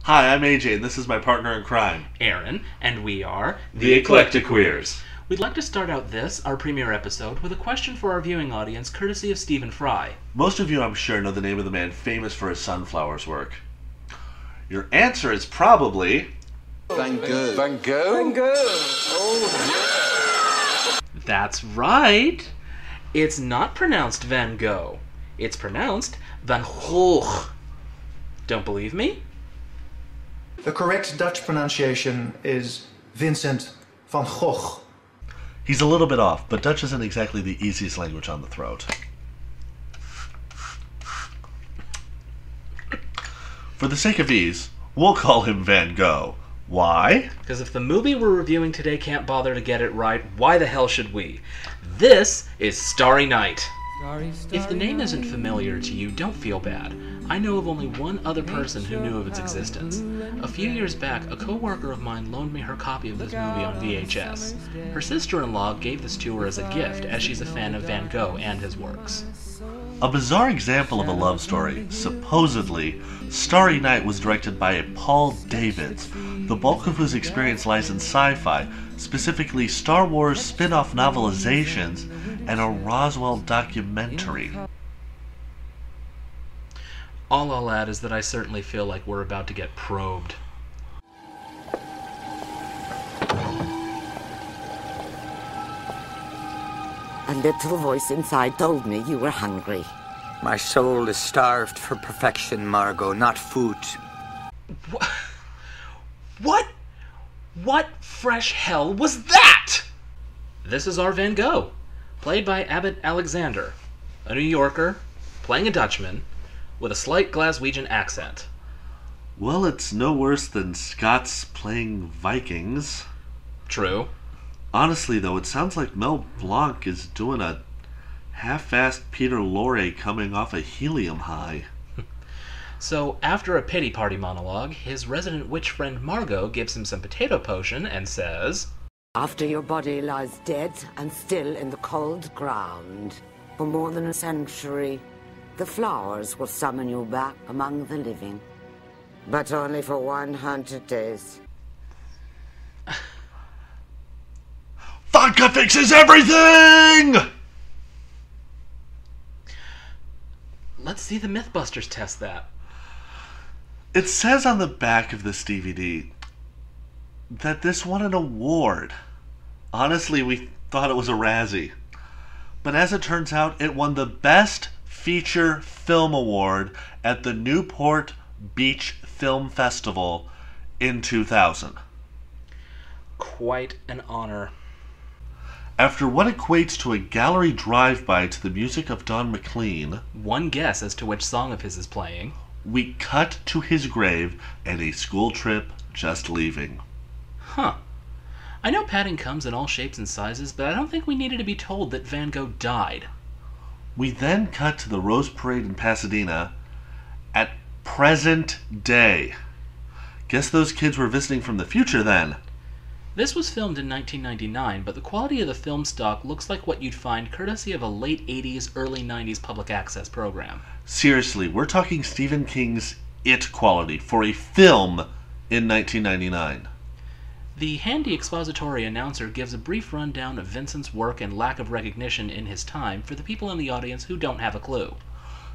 Hi, I'm AJ, and this is my partner in crime, Aaron, and we are the Eclectiqueers. We'd like to start out this, our premiere episode, with a question for our viewing audience, courtesy of Stephen Fry. Most of you, I'm sure, know the name of the man famous for his sunflowers work. Your answer is probably... Van Gogh. Van Gogh? Van Gogh. Oh, yeah. That's right. It's not pronounced Van Gogh. It's pronounced Van Gogh. Don't believe me? The correct Dutch pronunciation is Vincent van Gogh. He's a little bit off, but Dutch isn't exactly the easiest language on the throat. For the sake of ease, we'll call him Van Gogh. Why? Because if the movie we're reviewing today can't bother to get it right, why the hell should we? This is Starry Night. If the name isn't familiar to you, don't feel bad. I know of only one other person who knew of its existence. A few years back, a co-worker of mine loaned me her copy of this movie on VHS. Her sister-in-law gave this to her as a gift, as she's a fan of Van Gogh and his works. A bizarre example of a love story, supposedly, Starry Night was directed by a Paul Davids, the bulk of whose experience lies in sci-fi, specifically Star Wars spin-off novelizations and a Roswell documentary. All I'll add is that I certainly feel like we're about to get probed. A little voice inside told me you were hungry. My soul is starved for perfection, Margot, not food. What fresh hell was that? This is our Van Gogh, played by Abbott Alexander, a New Yorker, playing a Dutchman, with a slight Glaswegian accent. Well, it's no worse than Scots playing Vikings. True. Honestly, though, it sounds like Mel Blanc is doing a half-assed Peter Lorre coming off a helium high. So, after a pity party monologue, his resident witch friend Margot gives him some potato potion and says, After your body lies dead and still in the cold ground for more than a century, the flowers will summon you back among the living. But only for 100 days. Vodka fixes everything! Let's see the Mythbusters test that. It says on the back of this DVD that this won an award. Honestly, we thought it was a Razzie. But as it turns out, it won the Best Feature Film Award at the Newport Beach Film Festival in 2000. Quite an honor. After what equates to a gallery drive-by to the music of Don McLean, one guess as to which song of his is playing, we cut to his grave and a school trip just leaving. Huh. I know padding comes in all shapes and sizes, but I don't think we needed to be told that Van Gogh died. We then cut to the Rose Parade in Pasadena at present day. Guess those kids were visiting from the future then. This was filmed in 1999, but the quality of the film stock looks like what you'd find courtesy of a late 80s, early 90s public access program. Seriously, we're talking Stephen King's It quality for a film in 1999. The handy expository announcer gives a brief rundown of Vincent's work and lack of recognition in his time for the people in the audience who don't have a clue.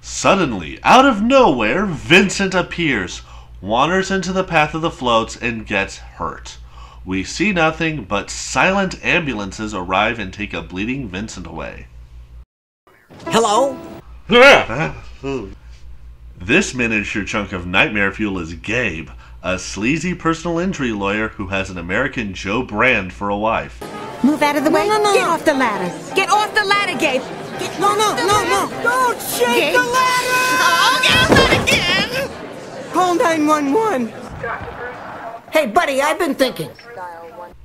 Suddenly, out of nowhere, Vincent appears, wanders into the path of the floats, and gets hurt. We see nothing but silent ambulances arrive and take a bleeding Vincent away. Hello? This miniature chunk of nightmare fuel is Gabe, a sleazy personal injury lawyer who has an American Joe Brand for a wife. Move out of the way. No. Get off the ladder. Get off the ladder, Gabe. No. Don't shake Gabe. the ladder. Oh, get off that again. Call 911. Hey, buddy, I've been thinking.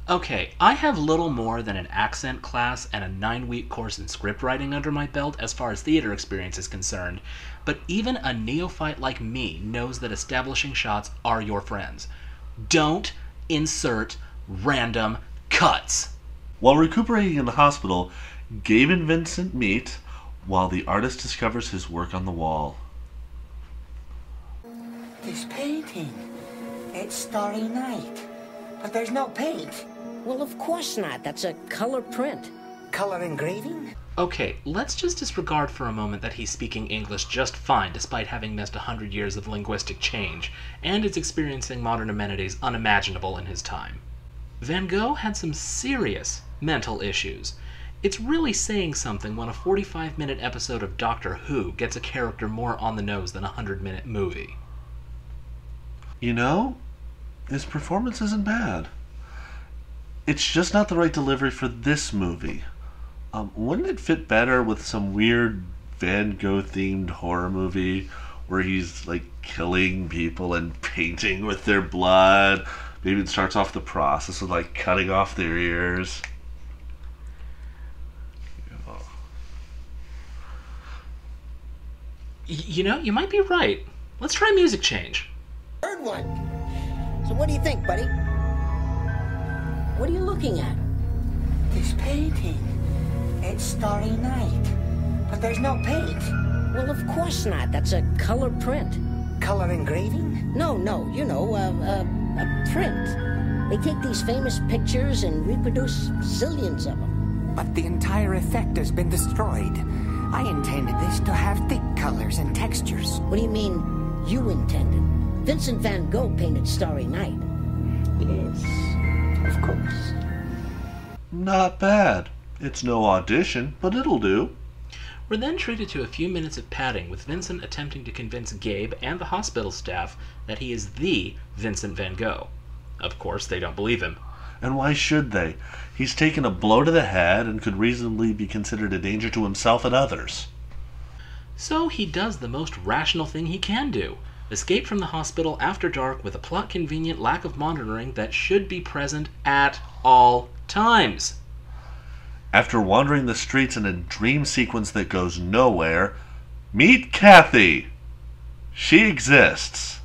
Okay, I have little more than an accent class and a 9-week course in script writing under my belt as far as theater experience is concerned, but even a neophyte like me knows that establishing shots are your friends. Don't insert random cuts. While recuperating in the hospital, Gabe and Vincent meet while the artist discovers his work on the wall. This painting. It's Starry Night. But there's no paint. Well, of course not. That's a color print. Color engraving? Okay, let's just disregard for a moment that he's speaking English just fine despite having missed 100 years of linguistic change, and is experiencing modern amenities unimaginable in his time. Van Gogh had some serious mental issues. It's really saying something when a 45-minute episode of Doctor Who gets a character more on the nose than a 100-minute movie. You know, his performance isn't bad. It's just not the right delivery for this movie. Wouldn't it fit better with some weird Van Gogh-themed horror movie where he's, like, killing people and painting with their blood? Maybe it starts off the process of, like, cutting off their ears. You know, you might be right. Let's try music change. Third one. So what do you think, buddy? What are you looking at? This painting. It's Starry Night. But there's no paint. Well, of course not. That's a color print. Color engraving? No, you know, a print. They take these famous pictures and reproduce zillions of them. But the entire effect has been destroyed. I intended this to have thick colors and textures. What do you mean, you intended? Vincent van Gogh painted Starry Night. Yes, of course. Not bad. It's no audition, but it'll do. We're then treated to a few minutes of padding with Vincent attempting to convince Gabe and the hospital staff that he is the Vincent van Gogh. Of course, they don't believe him. And why should they? He's taken a blow to the head and could reasonably be considered a danger to himself and others. So he does the most rational thing he can do. Escape from the hospital after dark with a plot-convenient lack of monitoring that should be present at all times. After wandering the streets in a dream sequence that goes nowhere, meet Kathy! She exists.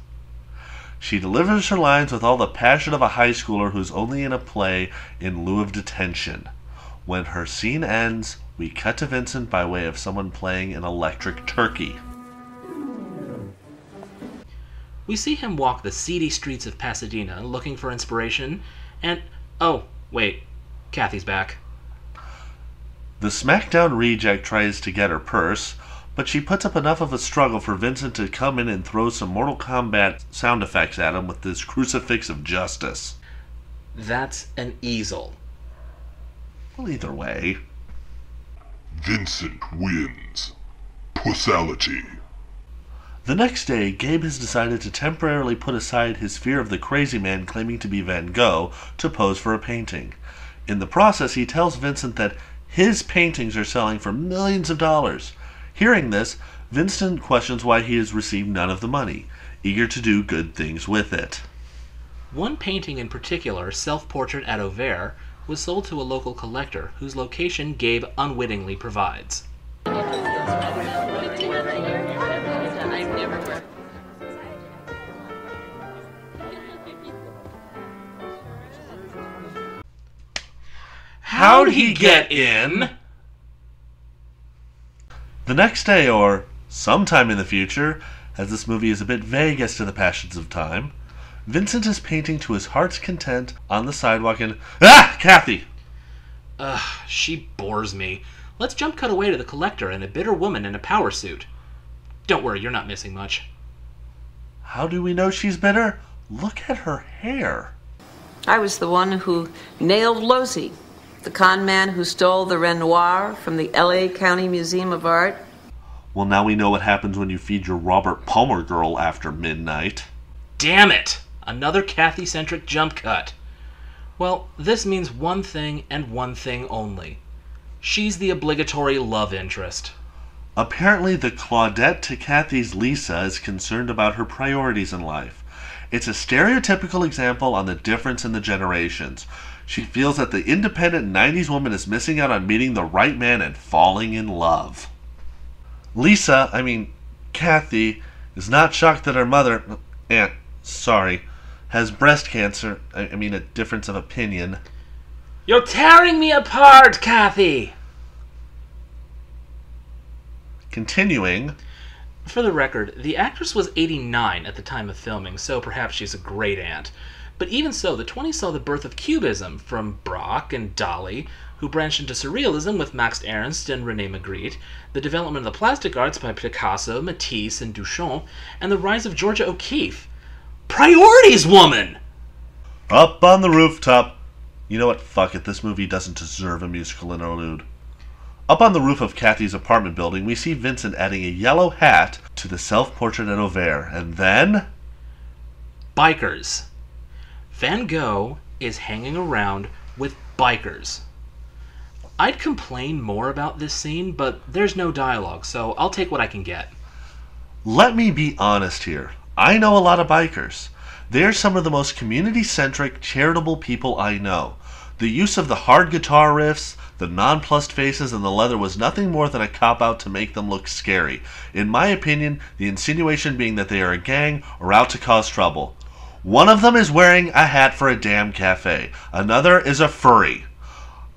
She delivers her lines with all the passion of a high schooler who's only in a play in lieu of detention. When her scene ends, we cut to Vincent by way of someone playing an electric turkey. We see him walk the seedy streets of Pasadena looking for inspiration, and... oh, wait. Kathy's back. The smackdown reject tries to get her purse, but she puts up enough of a struggle for Vincent to come in and throw some Mortal Kombat sound effects at him with this crucifix of justice. That's an easel. Well, either way. Vincent wins. Pussality. The next day, Gabe has decided to temporarily put aside his fear of the crazy man claiming to be Van Gogh to pose for a painting. In the process, he tells Vincent that his paintings are selling for millions of dollars. Hearing this, Vincent questions why he has received none of the money, eager to do good things with it. One painting in particular, Self-Portrait at Auvers, was sold to a local collector whose location Gabe unwittingly provides. How'd he get in? The next day, or sometime in the future, as this movie is a bit vague as to the passions of time, Vincent is painting to his heart's content on the sidewalk and... Ah! Kathy! She bores me. Let's jump cut away to the collector and a bitter woman in a power suit. Don't worry, you're not missing much. How do we know she's bitter? Look at her hair. I was the one who nailed Losey, the con man who stole the Renoir from the L.A. County Museum of Art. Well, now we know what happens when you feed your Robert Palmer girl after midnight. Damn it! Another Kathy-centric jump cut. Well, this means one thing and one thing only. She's the obligatory love interest. Apparently, the Claudette to Kathy's Lisa is concerned about her priorities in life. It's a stereotypical example on the difference in the generations. She feels that the independent 90s woman is missing out on meeting the right man and falling in love. Kathy, is not shocked that her mother, has breast cancer. A difference of opinion. You're tearing me apart, Kathy! Continuing. For the record, the actress was 89 at the time of filming, so perhaps she's a great aunt. But even so, the 20s saw the birth of Cubism from Braque and Dali, who branched into Surrealism with Max Ernst and René Magritte, the development of the plastic arts by Picasso, Matisse, and Duchamp, and the rise of Georgia O'Keeffe. Priorities, woman! Up on the rooftop. You know what? Fuck it. This movie doesn't deserve a musical interlude. Up on the roof of Kathy's apartment building, we see Vincent adding a yellow hat to the self-portrait at Auvert, and then... Bikers. Van Gogh is hanging around with bikers. I'd complain more about this scene, but there's no dialogue, so I'll take what I can get. Let me be honest here. I know a lot of bikers. They're some of the most community-centric, charitable people I know. The use of the hard guitar riffs, the nonplussed faces, and the leather was nothing more than a cop-out to make them look scary. In my opinion, the insinuation being that they are a gang or out to cause trouble. One of them is wearing a hat for a damn cafe. Another is a furry.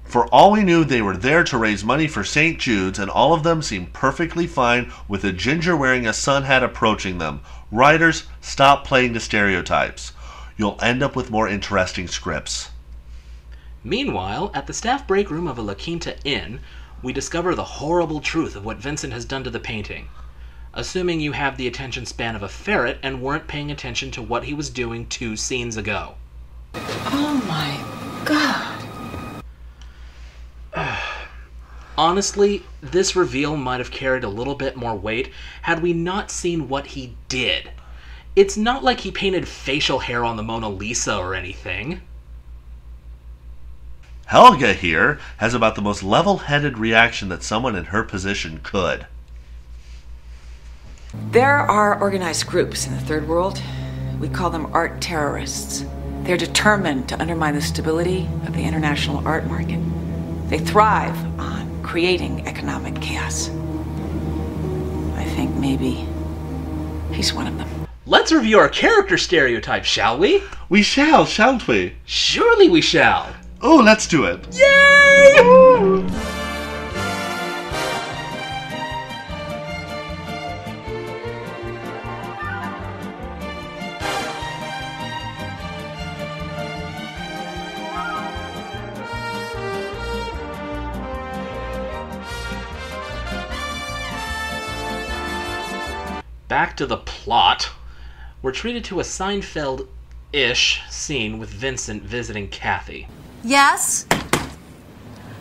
For all we knew, they were there to raise money for St. Jude's, and all of them seemed perfectly fine with a ginger wearing a sun hat approaching them. Writers, stop playing to stereotypes. You'll end up with more interesting scripts. Meanwhile, at the staff break room of a La Quinta Inn, we discover the horrible truth of what Vincent has done to the painting. Assuming you have the attention span of a ferret and weren't paying attention to what he was doing 2 scenes ago. Oh my God. Honestly, this reveal might have carried a little bit more weight had we not seen what he did. It's not like he painted facial hair on the Mona Lisa or anything. Helga here has about the most level-headed reaction that someone in her position could. There are organized groups in the Third World. We call them art terrorists. They're determined to undermine the stability of the international art market. They thrive on creating economic chaos. I think maybe he's one of them. Let's review our character stereotypes, shall we? We shall, shan't we? Surely we shall. Oh, let's do it. Yay! Woo! Back to the plot. We're treated to a Seinfeld-ish scene with Vincent visiting Kathy. Yes?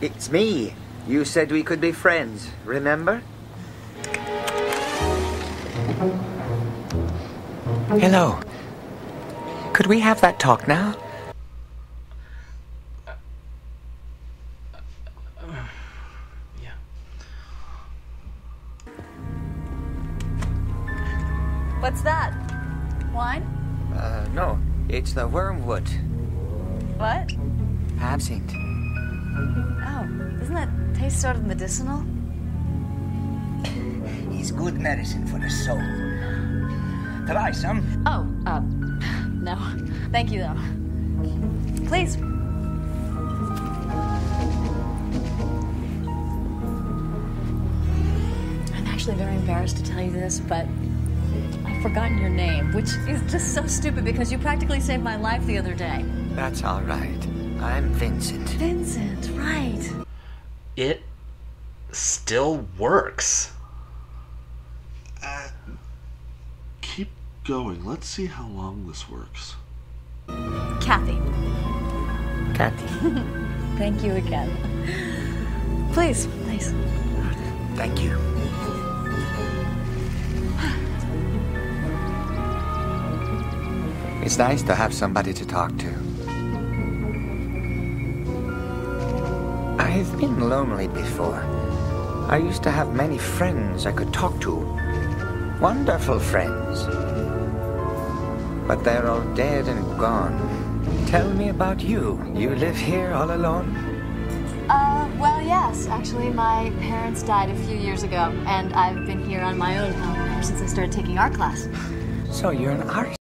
It's me. You said we could be friends, remember? Hello. Could we have that talk now? Yeah. What's that? Wine? No. It's the wormwood. What? Absinthe. Oh, doesn't that taste sort of medicinal? It's good medicine for the soul. Try some. Oh, no. Thank you, though. Please. I'm actually very embarrassed to tell you this, but I've forgotten your name, which is just so stupid because you practically saved my life the other day. That's all right. I'm Vincent. Vincent, right. It still works. Keep going. Let's see how long this works. Kathy. Kathy. Thank you again. Please, please. Thank you. It's nice to have somebody to talk to. I've been lonely before. I used to have many friends I could talk to. Wonderful friends. But they're all dead and gone. Tell me about you. You live here all alone? Well, yes. Actually, my parents died a few years ago, and I've been here on my own ever since I started taking art class. So you're an art